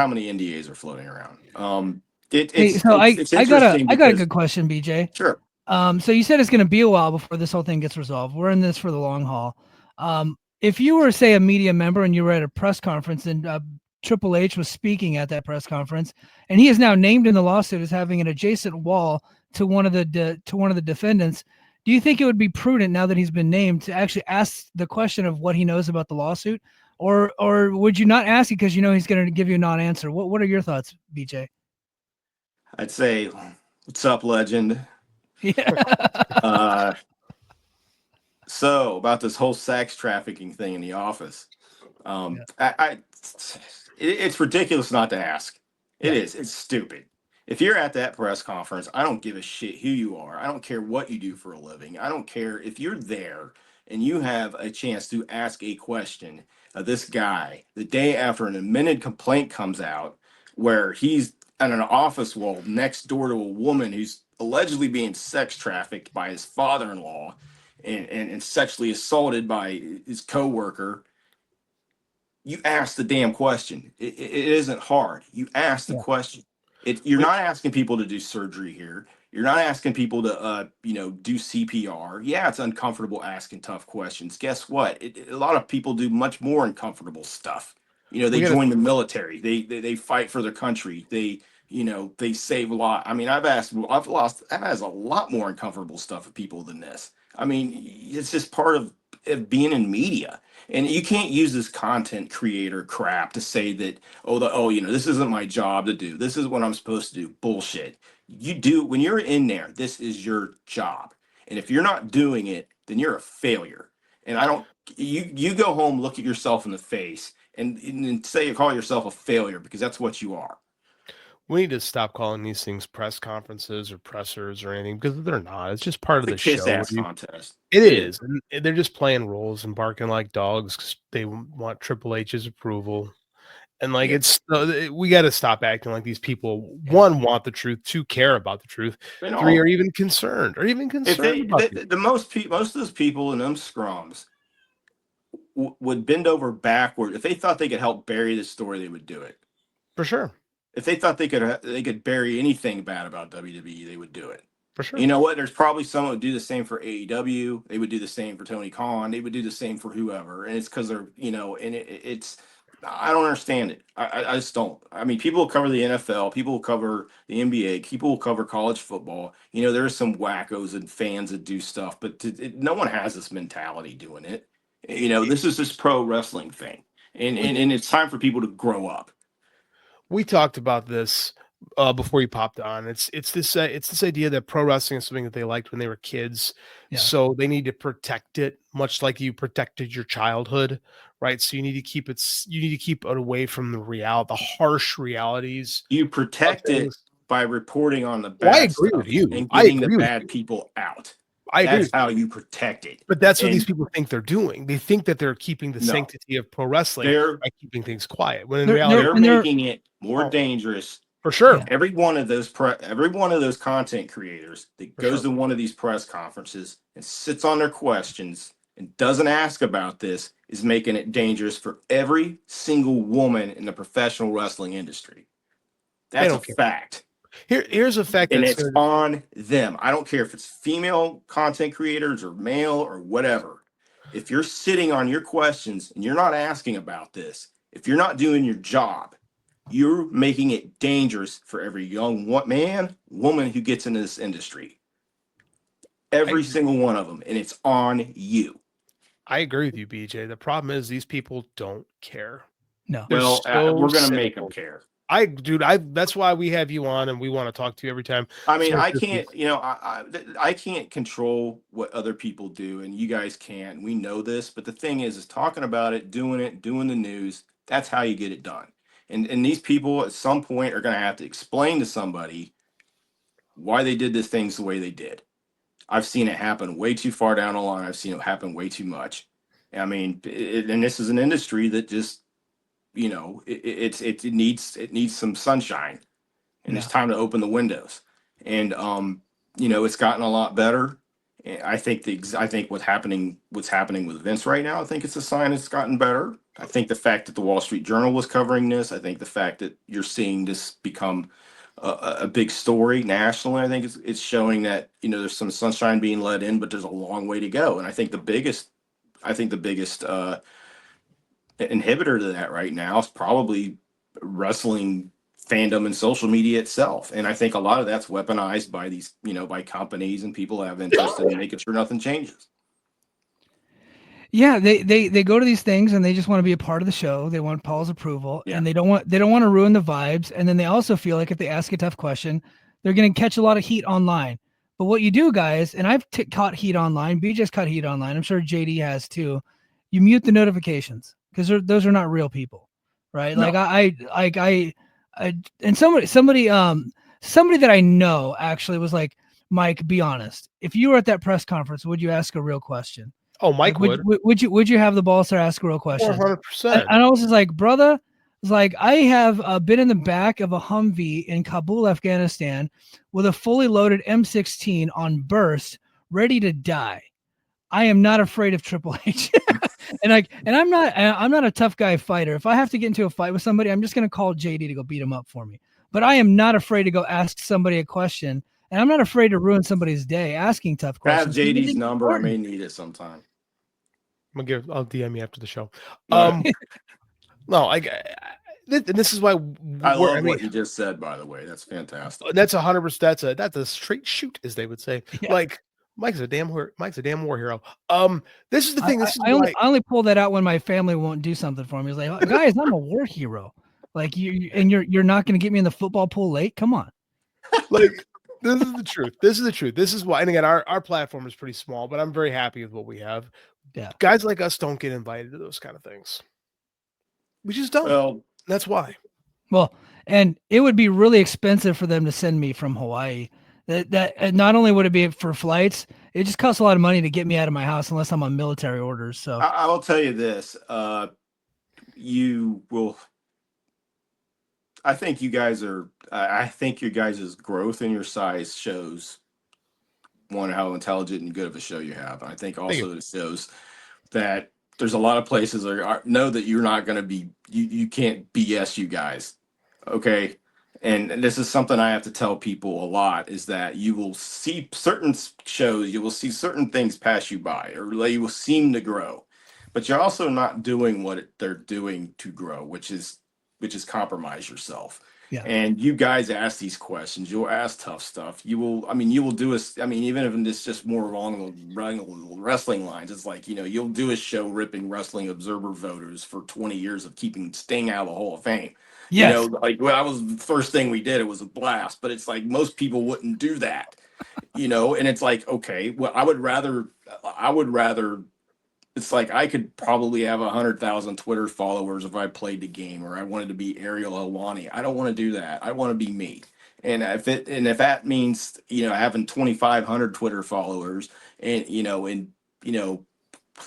how many NDAs are floating around. Hey, so It's I interesting got a because good question, BJ. sure. So you said it's going to be a while before this whole thing gets resolved. We're in this for the long haul. If you were, say, a media member and you were at a press conference and Triple H was speaking at that press conference, and he is now named in the lawsuit as having an adjacent wall to one of the defendants, do you think it would be prudent now that he's been named to actually ask the question of what he knows about the lawsuit, or would you not ask it because you know he's going to give you a non-answer? What are your thoughts, BJ? I'd say, what's up, legend? Yeah. Uh, so about this whole sex trafficking thing in the office. Yeah. It's ridiculous not to ask. It Yeah. is. It's stupid. If you're at that press conference, I don't give a shit who you are. I don't care what you do for a living. I don't care if you're there and you have a chance to ask a question of this guy the day after an amended complaint comes out where he's at an office wall next door to a woman who's allegedly being sex trafficked by his father-in-law and sexually assaulted by his coworker. You ask the damn question. It isn't hard. You ask the Yeah. question. You're We, not asking people to do surgery here. You're not asking people to, do CPR. Yeah, it's uncomfortable asking tough questions. Guess what? A lot of people do much more uncomfortable stuff. They we got to join the military. They fight for their country. They save a lot. I mean, I've asked a lot more uncomfortable stuff of people than this. I mean, it's just part of being in media. And you can't use this content creator crap to say that, this isn't my job to do. This is what I'm supposed to do. Bullshit. You do when you're in there, this is your job. And if you're not doing it, then you're a failure. And I don't you go home, look at yourself in the face and say call yourself a failure because that's what you are. we need to stop calling these things press conferences or pressers or anything because they're not. It's just part of It's a the kiss show. ass contest. It It is. is, and they're just playing roles and barking like dogs 'cause they want Triple H's approval. And like Yeah. we got to stop acting like these people. Yeah. One, want the truth. Two, care about the truth. And Three, all are even concerned. Or even if concerned they about these. the most of those people in them scrums would bend over backward if they thought they could help bury the story, they would do it. For sure. If they thought they could bury anything bad about WWE, they would do it. For sure. You know what? There's probably someone who would do the same for AEW. They would do the same for Tony Khan. They would do the same for whoever. And it's because they're, and it's, I don't understand it. I just don't. I mean, people will cover the NFL, people will cover the NBA, people will cover college football. There's some wackos and fans that do stuff, but no one has this mentality doing it. This is this pro wrestling thing. And it's time for people to grow up. We talked about this before you popped on. It's this idea that pro wrestling is something that they liked when they were kids, Yeah. so they need to protect it, much like you protected your childhood, right? So you need to keep it away from the harsh realities You of protect it things. by reporting on the Well, I bad agree with stuff you. and I getting the agree with bad you. people out. I agree That's with how you. you protect it. But that's what these And people think they're doing. They think that they're keeping the no, sanctity of pro wrestling they're by keeping things quiet. When in They're reality, they're and they're making it more oh, dangerous. for sure, yeah. Every one of those content creators that for goes sure. to one of these press conferences and sits on their questions and doesn't ask about this is making it dangerous for every single woman in the professional wrestling industry. They That's a don't care. fact. Here's a fact And that's it's going to on them. I don't care if it's female content creators or male or whatever. If you're sitting on your questions and you're not asking about this, if you're not doing your job, you're making it dangerous for every young man, woman who gets into this industry. Every single one of them. And it's on you. I agree with you, BJ. The problem is these people don't care. No. They're Well, so we're going to make them cynical. care. That's why we have you on and we want to talk to you every time. I mean, So I can't, I can't control what other people do, and you guys can't. We know this, but the thing is talking about it, doing the news. That's how you get it done. And these people at some point are going to have to explain to somebody why they did this things the way they did. I've seen it happen way too far down the line. I've seen it happen way too much. I mean, and this is an industry that just, it needs some sunshine and Yeah. it's time to open the windows. And it's gotten a lot better. And I think what's happening with Vince right now, I think it's a sign it's gotten better. I think the fact that the Wall Street Journal was covering this, I think the fact that you're seeing this become a big story nationally, I think it's showing that, there's some sunshine being let in, but there's a long way to go. And I think the biggest inhibitor to that right now is probably wrestling fandom and social media itself. And I think a lot of that's weaponized by these, by companies and people that have interest in making sure nothing changes. Yeah, they go to these things and they just want to be a part of the show. They want Paul's approval, Yeah. and they don't want to ruin the vibes. And then they also feel like if they ask a tough question, they're going to catch a lot of heat online. But what you do, guys, and I've caught heat online. B just caught heat online. I'm sure JD has too. You mute the notifications because those are not real people, right? No. Like I and somebody that I know actually was like, Mike, be honest. If you were at that press conference, would you ask a real question? Oh, Like, Mike would. would you have the balls to ask real questions? 400%. And I was just like, brother, it's like I have been in the back of a Humvee in Kabul, Afghanistan, with a fully loaded M16 on burst, ready to die. I am not afraid of Triple H, and I'm not a tough guy fighter. If I have to get into a fight with somebody, I'm just gonna call JD to go beat him up for me. But I am not afraid to go ask somebody a question, and I'm not afraid to ruin somebody's day asking tough I have questions. I think JD's it's number. I important. may need it sometime. I'll DM you after the show. No, No, this is why I love I mean, what you just said, by the way. That's fantastic. that's 100%. That's a straight shoot, as they would say. Yeah. Like Mike's a damn war hero. This is the thing. This is I why. only pull that out when my family won't do something for me. It's like, guys, I'm a war hero. Like and you're not going to get me in the football pool late. Come on. Like, this is the truth. This is the truth. This is why. And again, our platform is pretty small, but I'm very happy with what we have. Yeah. Guys like us don't get invited to those kind of things. We just don't. Well, That's why. Well, and it would be really expensive for them to send me from Hawaii. That and not only would it be for flights, it just costs a lot of money to get me out of my house unless I'm on military orders. So I will tell you this. You will. I think you guys are. I think your guys' growth and your size shows one how intelligent and good of a show you have. I think also it shows that there's a lot of places that know that you're not going to be. You can't BS you guys. Okay. And this is something I have to tell people a lot is that you will see certain shows, you will see certain things pass you by, or they will seem to grow, but you're also not doing what they're doing to grow, which is compromise yourself. Yeah. And you guys ask these questions, you'll ask tough stuff. You will do even if it's just more along the wrestling lines, it's like, you'll do a show ripping Wrestling Observer voters for 20 years of keeping Sting out of the Hall of Fame. yes. That was the first thing we did. It was a blast, but it's like most people wouldn't do that, and it's like, okay, well, I would rather, it's like I could probably have 100,000 Twitter followers if I played the game or I wanted to be Ariel Helwani. I don't want to do that. I want to be me. And if that means, having 2,500 Twitter followers and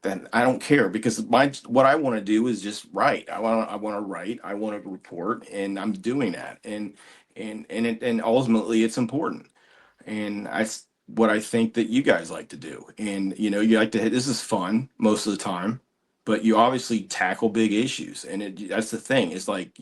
then I don't care because what I want to do is just write. I want to write. I want to report, and I'm doing that. And ultimately, it's important. And what I think that you guys like to do. And you like to. This is fun most of the time, but you obviously tackle big issues, and that's the thing. It's like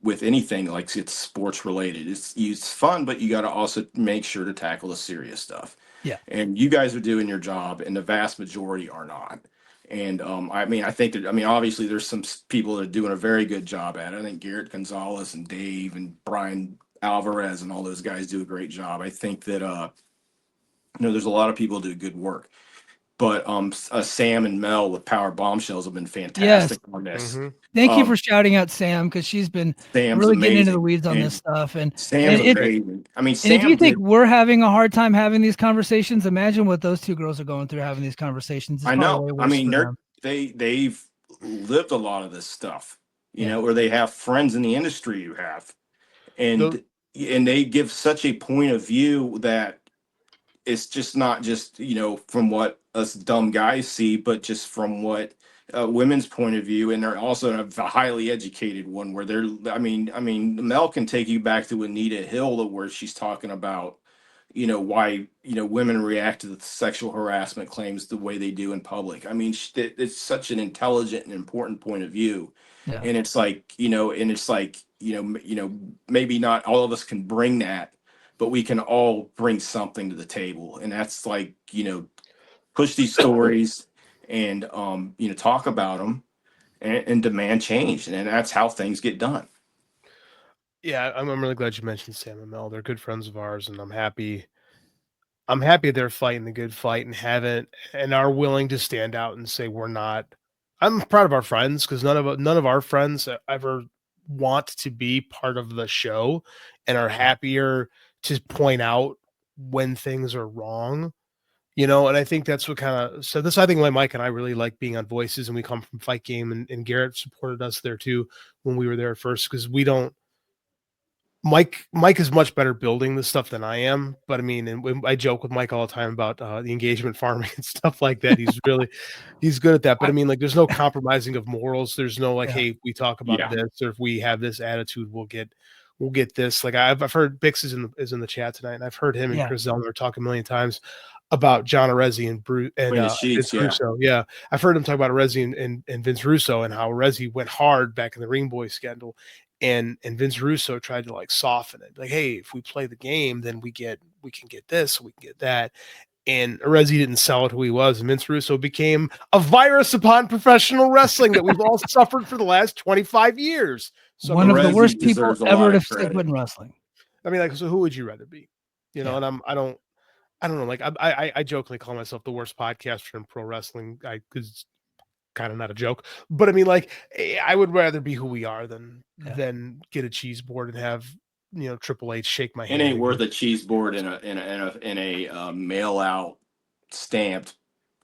with anything like it's sports related. It's fun, but you got to also make sure to tackle the serious stuff. Yeah. And you guys are doing your job, and the vast majority are not. And I think that obviously there's some people that are doing a very good job at it. I think Garrett Gonzalez and Dave and Brian Alvarez and all those guys do a great job. I think that there's a lot of people do good work. But Sam and Mel with Power Bombshells have been fantastic on this. Mm-hmm. Thank you for shouting out Sam because she's been Sam's really getting into the amazing. weeds on And this stuff. And Sam's and amazing. and if Sam you think did. we're having a hard time having these conversations, imagine what those two girls are going through having these conversations. It's I probably know. way worse for them. They've lived a lot of this stuff, Yeah. or they have friends in the industry who have, and they give such a point of view that it's just not just from what us dumb guys see, but just from what women's point of view, and they're also a highly educated one where they're. Mel can take you back to Anita Hill, where she's talking about why women react to the sexual harassment claims the way they do in public. I mean, it's such an intelligent and important point of view, Yeah. and it's like maybe not all of us can bring that, but we can all bring something to the table, and that's like push these stories and talk about them and demand change, and that's how things get done. Yeah, I'm really glad you mentioned Sam and Mel. They're good friends of ours, and I'm happy they're fighting the good fight and haven't and are willing to stand out and say we're not. I'm proud of our friends because none of our friends ever want to be part of the show and are happier to point out when things are wrong. And I think that's what kind of so this I think why Mike and I really like being on Voices, and we come from Fight Game, and Garrett supported us there too when we were there first because we don't Mike is much better building this stuff than I am, but I mean, and I joke with Mike all the time about the engagement farming and stuff like that. He's good at that. But I mean, like, there's no compromising of morals. There's no like, Yeah. hey, if we talk about Yeah. this or if we have this attitude, we'll get this. Like I've heard Bix is in the chat tonight, and I've heard him and Yeah. Chris Zellner talk a million times about John Arezzi and Bruce and Between the sheets, Vince yeah. Russo. Yeah, I've heard him talk about Arezzi and Vince Russo and how Arezzi went hard back in the Ring Boy scandal, and Vince Russo tried to like soften it, like, hey, if we play the game, then we can get this, we can get that. And Arezzi didn't sell it who he was, and Vince Russo became a virus upon professional wrestling that we've all suffered for the last 25 years. So I One mean, of the Perez worst people deserves a ever lot to of step credit. foot in wrestling. I mean, like, so who would you rather be? Yeah. And I don't know. Like I jokingly call myself the worst podcaster in pro wrestling. Because kind of not a joke, but I mean, like, I would rather be who we are Yeah. than get a cheese board and have Triple H shake my It hand. ain't worth a cheese board in a mail out stamped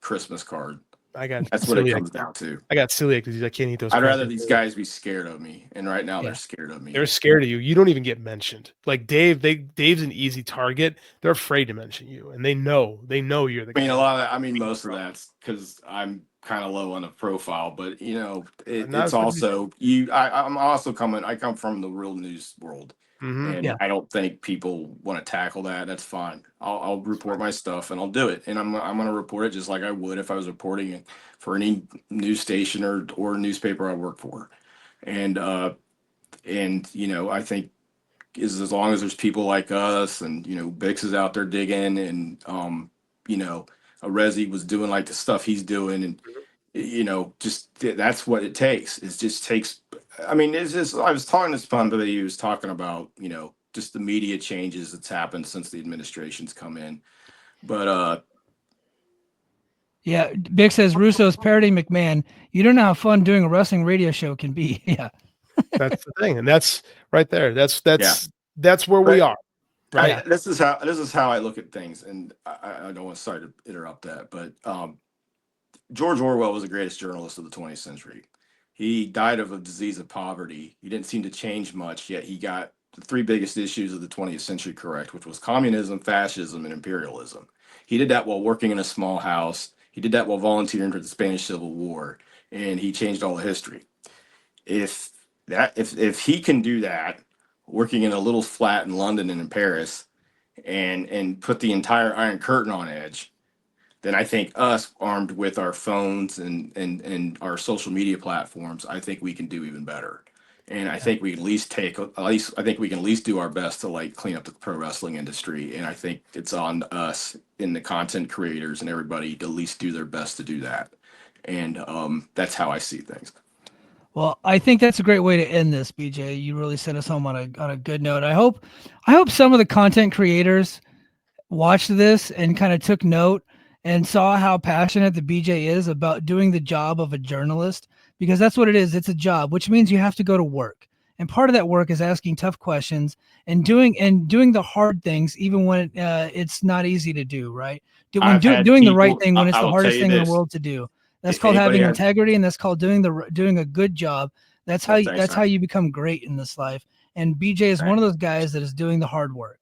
Christmas card. I got That's what it celiac. comes down to. I got celiac disease. I can't eat those I'd rather crackers. these guys be scared of me, and right now they're Yeah. scared of me. They're scared of you. You don't even get mentioned. Like Dave's an easy target. They're afraid to mention you, and they know you're the I mean, guy. most of that's because I'm kind of low on the profile, but Not it's as much as also you. I come from the real news world, mm-hmm. and Yeah. I don't think people want to tackle that. That's fine. I'll report my stuff and I'll do it, and I'm going to report it just like I would if I was reporting it for any news station or newspaper I work for, and I think is as long as there's people like us and Bix is out there digging and Arezzi was doing like the stuff he's doing and just that's what it takes. It just takes. I mean, it's just I was talking to somebody who was talking about just the media changes that's happened since the administration's come in, but Yeah. Big says Russo's parroting McMahon. You don't know how fun doing a wrestling radio show can be. Yeah. That's the thing, and that's right there. That's yeah. that's where we But are. Right. Yeah. This is how I look at things, and I don't want to sorry to interrupt that, but George Orwell was the greatest journalist of the 20th century. He died of a disease of poverty. He didn't seem to change much, yet he got the three biggest issues of the 20th century correct, which was communism, fascism, and imperialism. He did that while working in a small house. He did that while volunteering for the Spanish Civil War, and he changed all the history. If he can do that, working in a little flat in London and in Paris, and put the entire Iron Curtain on edge, then I think us armed with our phones and our social media platforms, I think we can do even better. And I think we at least I think we can at least do our best to like clean up the pro wrestling industry. And I think it's on us in the content creators and everybody to at least do their best to do that. And that's how I see things. Well, I think that's a great way to end this, BJ. You really sent us home on a good note. I hope some of the content creators watched this and kind of took note and saw how passionate the BJ is about doing the job of a journalist, because that's what it is. It's a job, which means you have to go to work. And part of that work is asking tough questions and doing the hard things, even when it's not easy to do, right? I've had Doing the right people. thing when it's I the will tell hardest you thing in the this: world to do. That's if called anybody having has, integrity, and that's called doing a good job. That's how well, thanks, that's how man. you become great in this life. And BJ is one Thanks. of those guys that is doing the hard work.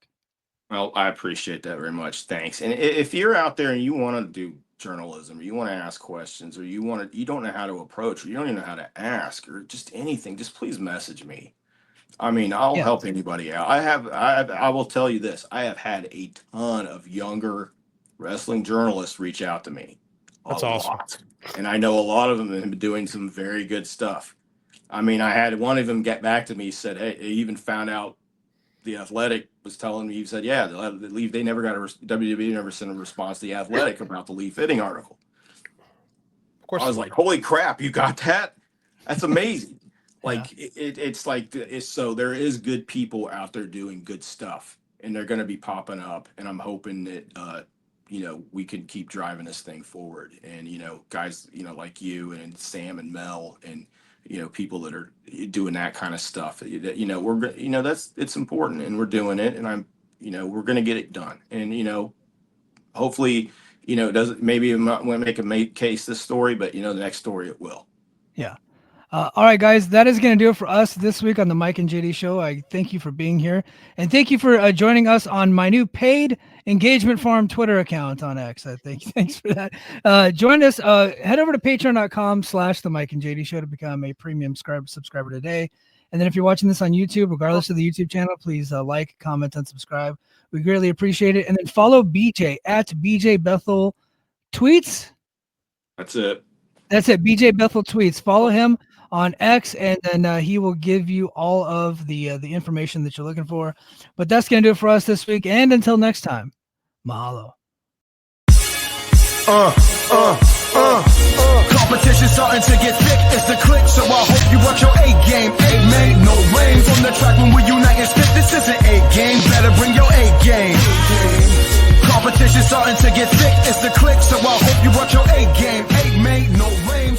Well, I appreciate that very much. Thanks. And if you're out there and you want to do journalism, or you want to ask questions, or you don't know how to approach, or you don't even know how to ask, or just anything, just please message me. I mean, I'll Yeah. help anybody out. I will tell you this. I have had a ton of younger wrestling journalists reach out to me. That's awesome. And I know a lot of them have been doing some very good stuff. I mean, I had one of them get back to me, said, hey, he even found out the Athletic was telling me, he said, yeah, the Lee, they never got WWE never sent a response to the Athletic about the Lee Fitting article. Of course. I was like, holy crap, you got that? That's amazing. Like it's like so there is good people out there doing good stuff, and they're going to be popping up, and I'm hoping that we can keep driving this thing forward, and guys like you and Sam and Mel and people that are doing that kind of stuff, we're that's it's important, and we're doing it, and we're going to get it done, and hopefully it doesn't, maybe I'm not going to make a case this story, but the next story it will. Yeah. All right, guys, that is going to do it for us this week on the Mike and JD Show. I thank you for being here, and thank you for joining us on my new paid engagement farm Twitter account on X. Thanks for that. Join us. Head over to patreon.com/the Mike and JD Show to become a premium subscriber today. And then if you're watching this on YouTube, regardless of the YouTube channel, please like, comment, and subscribe. We greatly appreciate it. And then follow BJ at BJ Bethel Tweets. That's it. BJ Bethel Tweets. Follow him on X, and then he will give you all of the information that you're looking for. But that's going to do it for us this week. And until next time, mahalo. Competition starting to get thick, it's the click, so I hope you watch your A game. A-man, no rain from the track when we unite and spit. This isn't A game, better bring your A game. Competition starting to get thick, it's the click, so I hope you watch your A game. A-man, no rain.